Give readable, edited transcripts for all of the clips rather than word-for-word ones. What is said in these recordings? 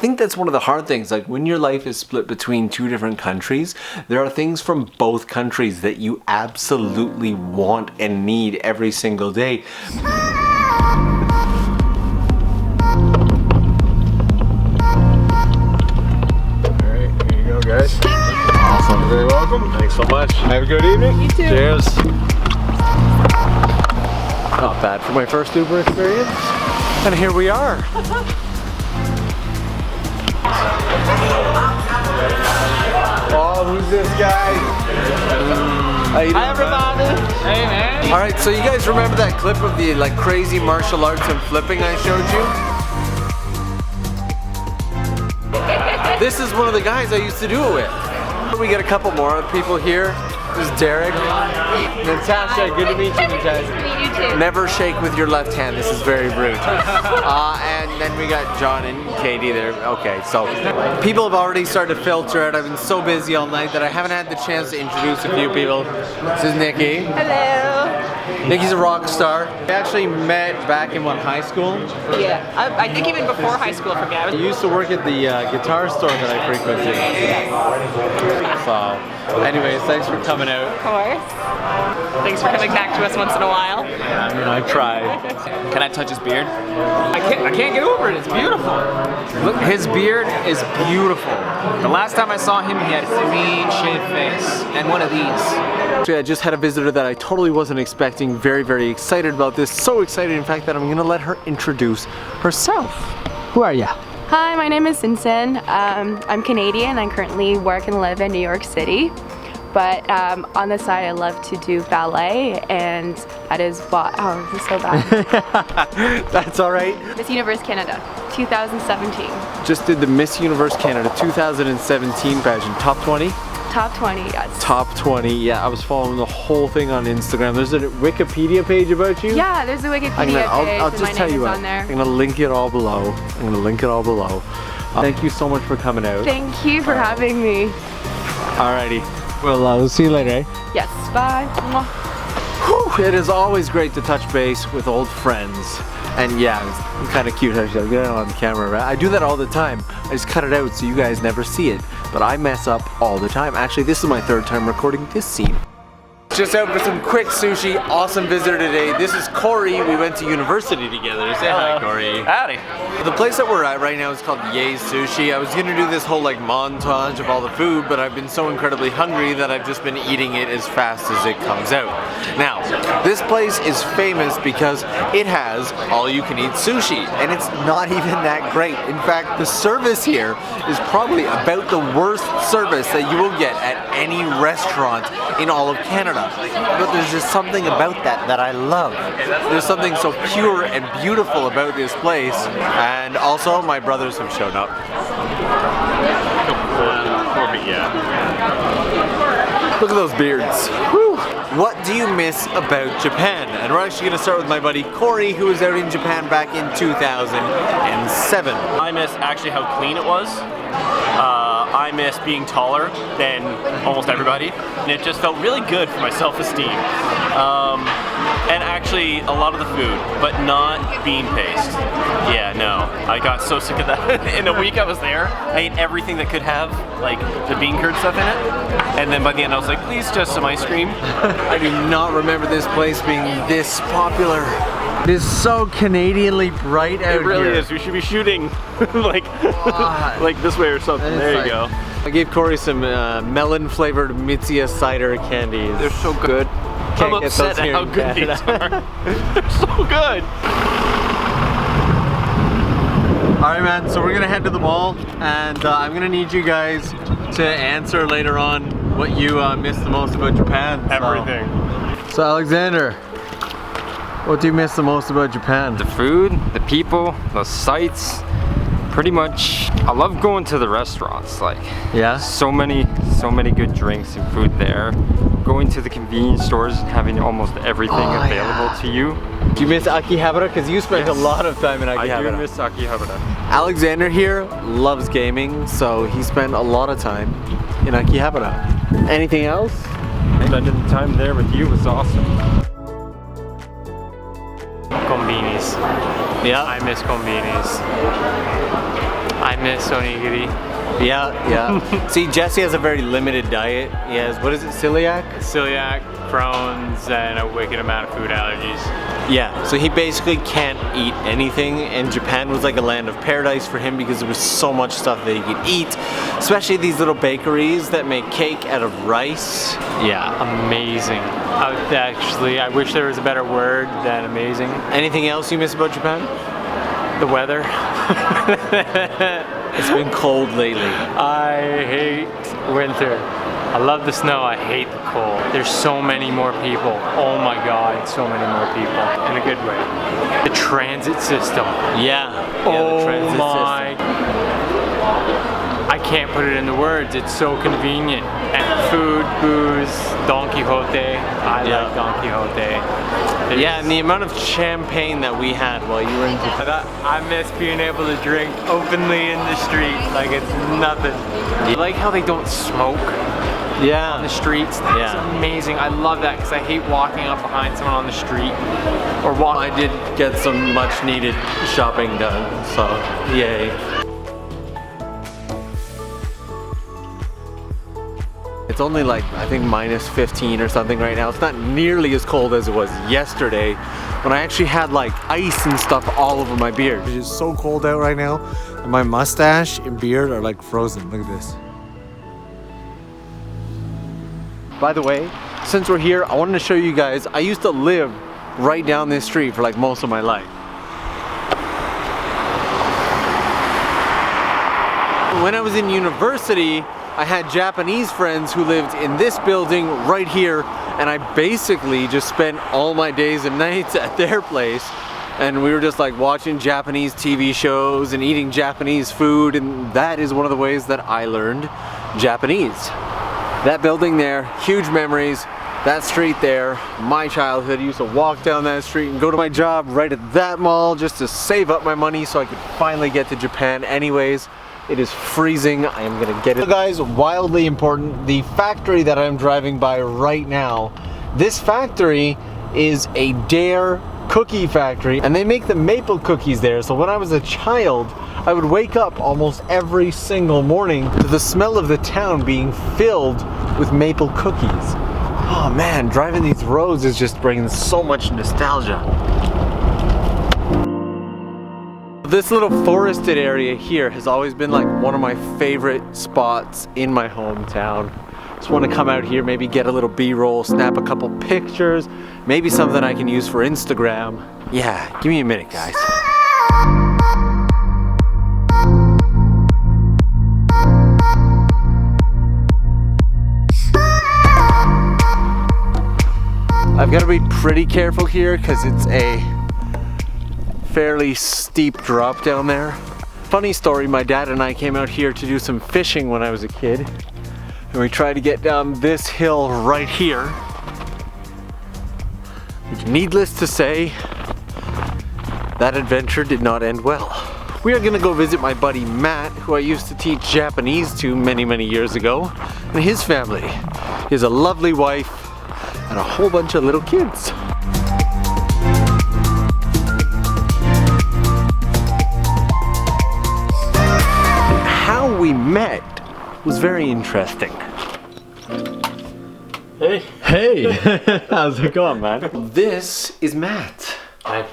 think that's one of the hard things. Like when your life is split between two different countries, there are things from both countries that you absolutely want and need every single day. Guys. Awesome. You're very welcome. Thanks so much. Have a good evening. You too. Cheers. Not bad for my first Uber experience. And here we are. Oh, who's this guy? Hi everybody. Hey man. All right, so you guys remember that clip of the like crazy martial arts and flipping I showed you? This is one of the guys I used to do it with. We got a couple more people here. This is Derek. Natasha, good to meet you, Natasha. Nice to meet you too. Never shake with your left hand, this is very rude. And then we got John and Katie there. Okay, so people have already started to filter out. I've been so busy all night that I haven't had the chance to introduce a few people. This is Nikki. Hello. Nikki's a rock star. We actually met back in high school? Yeah, I think even before high school, I forget. You used to work at the guitar store that I frequented. So, anyways, thanks for coming out. Of course. Thanks for coming back to us once in a while. Yeah, I mean, I tried. Can I touch his beard? I can't get over it. It's beautiful. Look, his beard is beautiful. The last time I saw him, he had a clean shaved face and one of these. Actually, I just had a visitor that I totally wasn't expecting. Very, very excited about this. So excited, in fact, that I'm gonna let her introduce herself. Who are ya? Hi, my name is Sinsen. I'm Canadian. I currently work and live in New York City. But on the side, I love to do ballet, and that is what, oh, this is so bad. That's all right. Miss Universe Canada, 2017. Just did the Miss Universe Canada 2017 pageant. Top 20? Top 20, yes. Top 20, yeah, I was following the whole thing on Instagram. There's a Wikipedia page about you? Yeah, there's a Wikipedia page, I'll and just my tell name you is what, on there. I'm gonna link it all below. Thank you so much for coming out. Thank you for having me. Alrighty, well, we'll see you later, eh? Yes, bye. Mwah. Whew, it is always great to touch base with old friends. And yeah, it's kind of cute actually. I get it on camera, right? I do that all the time. I just cut it out so you guys never see it. But I mess up all the time. Actually, this is my third time recording this scene. Just out for some quick sushi. Awesome visitor today. This is Corey. We went to university together. Say hi, Corey. Howdy. The place that we're at right now is called Ye's Sushi. I was gonna do this whole like montage of all the food, but I've been so incredibly hungry that I've just been eating it as fast as it comes out. Now, this place is famous because it has all-you-can-eat sushi, and it's not even that great. In fact, the service here is probably about the worst service that you will get at any restaurant in all of Canada. But there's just something about that I love. There's something so pure and beautiful about this place. And also, my brothers have shown up. Look at those beards. Whew. What do you miss about Japan? And we're actually going to start with my buddy Corey, who was out in Japan back in 2007. I miss actually how clean it was. I miss being taller than almost everybody, and it just felt really good for my self-esteem. And actually a lot of the food, but not bean paste. Yeah, no, I got so sick of that. In a week I was there, I ate everything that could have like the bean curd stuff in it, and then by the end I was like, please just some ice cream. I do not remember this place being this popular. It is so Canadianly bright out here. It really is. We should be shooting like this way or something. There you go. I gave Corey some melon flavored Mitsuya cider candies. They're so good. I'm upset at how good these are. They're so good. Alright man, so we're gonna head to the mall, and I'm gonna need you guys to answer later on what you miss the most about Japan. Everything. So Alexander, what do you miss the most about Japan? The food, the people, the sights, pretty much. I love going to the restaurants, like Yeah? so many good drinks and food there. Going to the convenience stores and having almost everything available to you. Do you miss Akihabara? Because you spent a lot of time in Akihabara. I do miss Akihabara. Alexander here loves gaming, so he spent a lot of time in Akihabara. Anything else? Spending the time there with you was awesome. Convenience. Yeah. I miss convenience. I miss onigiri. Yeah. See, Jesse has a very limited diet. He has, what is it, celiac? Celiac, Crohn's, and a wicked amount of food allergies. Yeah, so he basically can't eat anything, and Japan was like a land of paradise for him because there was so much stuff that he could eat, especially these little bakeries that make cake out of rice. Yeah, amazing. I wish there was a better word than amazing. Anything else you miss about Japan? The weather. It's been cold lately. I hate winter. I love the snow, I hate the cold. There's so many more people. Oh my God, so many more people. In a good way. The transit system. Yeah, Oh the transit my. system. I can't put it into words. It's so convenient. And food, booze, Don Quixote. I like Don Quixote. Yeah, and the amount of champagne that we had while you were in Japan. I miss being able to drink openly in the street like it's nothing. I like how they don't smoke on the streets. That's amazing. I love that because I hate walking up behind someone on the street or walking. I did get some much needed shopping done, so yay. It's only like, I think minus 15 or something right now. It's not nearly as cold as it was yesterday when I actually had like ice and stuff all over my beard. It is so cold out right now, and my mustache and beard are like frozen. Look at this. By the way, since we're here, I wanted to show you guys, I used to live right down this street for like most of my life. When I was in university, I had Japanese friends who lived in this building right here, and I basically just spent all my days and nights at their place, and we were just like watching Japanese TV shows and eating Japanese food, and that is one of the ways that I learned Japanese. That building there, huge memories. That street there, my childhood, I used to walk down that street and go to my job right at that mall just to save up my money so I could finally get to Japan anyways. It is freezing. I am gonna get it. So guys, wildly important, the factory that I'm driving by right now, this factory is a Dare cookie factory, and they make the maple cookies there. So when I was a child, I would wake up almost every single morning to the smell of the town being filled with maple cookies. Oh man, driving these roads is just bringing so much nostalgia. This little forested area here has always been like one of my favorite spots in my hometown. Just want to come out here, maybe get a little B-roll, snap a couple pictures, maybe something I can use for Instagram. Yeah, give me a minute, guys. I've got to be pretty careful here because it's a fairly steep drop down there. Funny story, my dad and I came out here to do some fishing when I was a kid, and we tried to get down this hill right here, which, needless to say, that adventure did not end well. We are gonna go visit my buddy Matt, who I used to teach Japanese to many years ago, and his family. He has a lovely wife and a whole bunch of little kids. We met was very interesting. Hey. Hey, how's it going, man? This is Matt. Hi.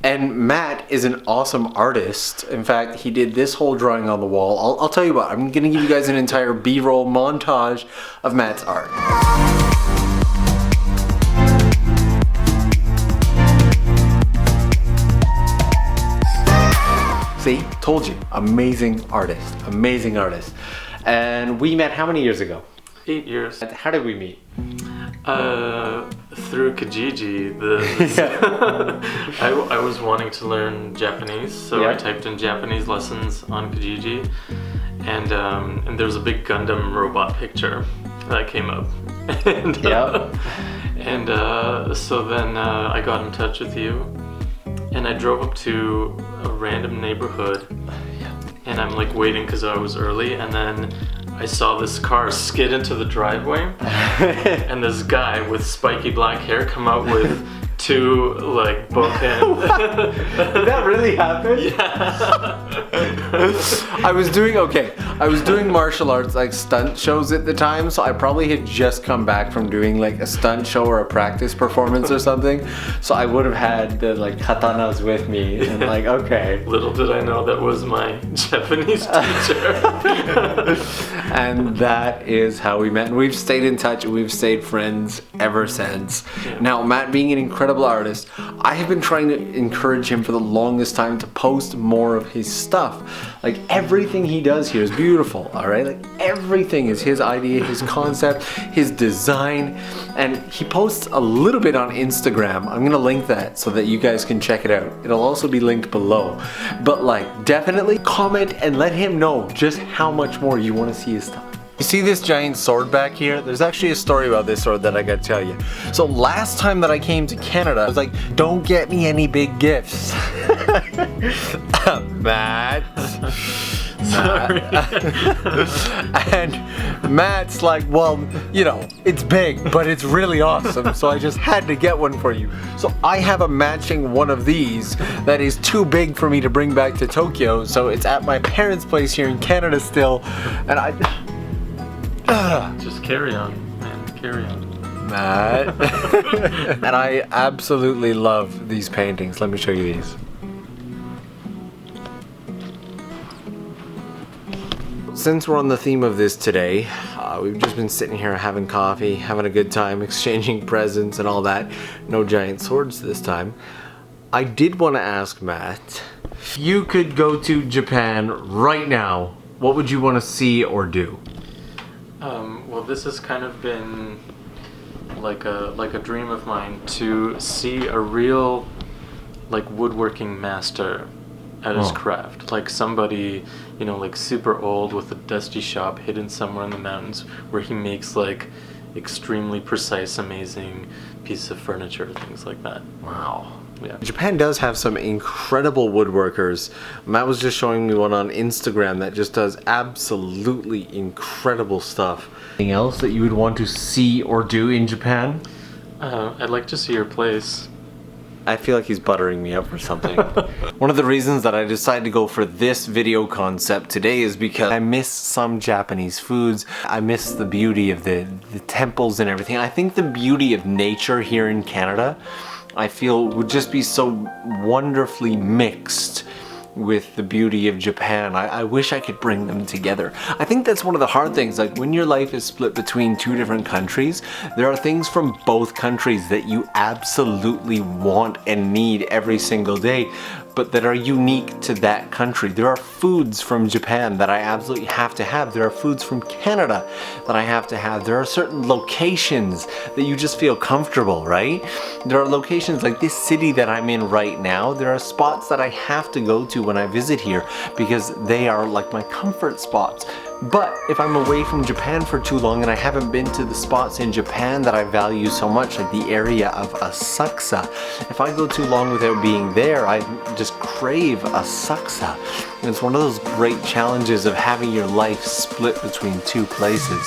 And Matt is an awesome artist. In fact, he did this whole drawing on the wall. I'll tell you what, I'm gonna give you guys an entire B-roll montage of Matt's art. See, told you, amazing artist, amazing artist. And we met how many years ago? 8 years. How did we meet? Through Kijiji. I was wanting to learn Japanese, so I typed in Japanese lessons on Kijiji, and there was a big Gundam robot picture that came up. So then I got in touch with you, and I drove up to a random neighborhood, and I'm like waiting because I was early, and then I saw this car skid into the driveway, and this guy with spiky black hair come out with to like bookend. Did that really happen? I was doing martial arts like stunt shows at the time, so I probably had just come back from doing like a stunt show or a practice performance or something. So I would have had the like katanas with me and like, okay. Little did I know that was my Japanese teacher. And that is how we met. And we've stayed in touch and we've stayed friends ever since. Now, Matt being an incredible artist, I have been trying to encourage him for the longest time to post more of his stuff. Like everything he does here is beautiful, all right? Like everything is his idea, his concept, his design. And he posts a little bit on Instagram. I'm gonna link that so that you guys can check it out. It'll also be linked below. But like definitely comment and let him know just how much more you want to see his stuff. You see this giant sword back here? There's actually a story about this sword that I gotta tell you. So last time that I came to Canada, I was like, don't get me any big gifts. Matt. Sorry. And Matt's like, well, you know, it's big, but it's really awesome, so I just had to get one for you. So I have a matching one of these that is too big for me to bring back to Tokyo, so it's at my parents' place here in Canada still, and Just carry on, man, carry on. Matt. And I absolutely love these paintings. Let me show you these. Since we're on the theme of this today, we've just been sitting here having coffee, having a good time, exchanging presents and all that. No giant swords this time. I did want to ask Matt, if you could go to Japan right now, what would you want to see or do? Well, this has kind of been like a dream of mine to see a real like woodworking master at his craft, like somebody, you know, like super old with a dusty shop hidden somewhere in the mountains where he makes like extremely precise, amazing pieces of furniture, things like that. Wow. Yeah. Japan does have some incredible woodworkers. Matt was just showing me one on Instagram that just does absolutely incredible stuff. Anything else that you would want to see or do in Japan? I'd like to see your place. I feel like he's buttering me up for something. One of the reasons that I decided to go for this video concept today is because I miss some Japanese foods. I miss the beauty of the temples and everything. I think the beauty of nature here in Canada, I feel, would just be so wonderfully mixed with the beauty of Japan. I wish I could bring them together. I think that's one of the hard things, like when your life is split between two different countries, there are things from both countries that you absolutely want and need every single day, but that are unique to that country. There are foods from Japan that I absolutely have to have. There are foods from Canada that I have to have. There are certain locations that you just feel comfortable, right? There are locations like this city that I'm in right now. There are spots that I have to go to when I visit here because they are like my comfort spots. But if I'm away from Japan for too long and I haven't been to the spots in Japan that I value so much, like the area of Asakusa, if I go too long without being there, I just crave Asakusa. And it's one of those great challenges of having your life split between two places.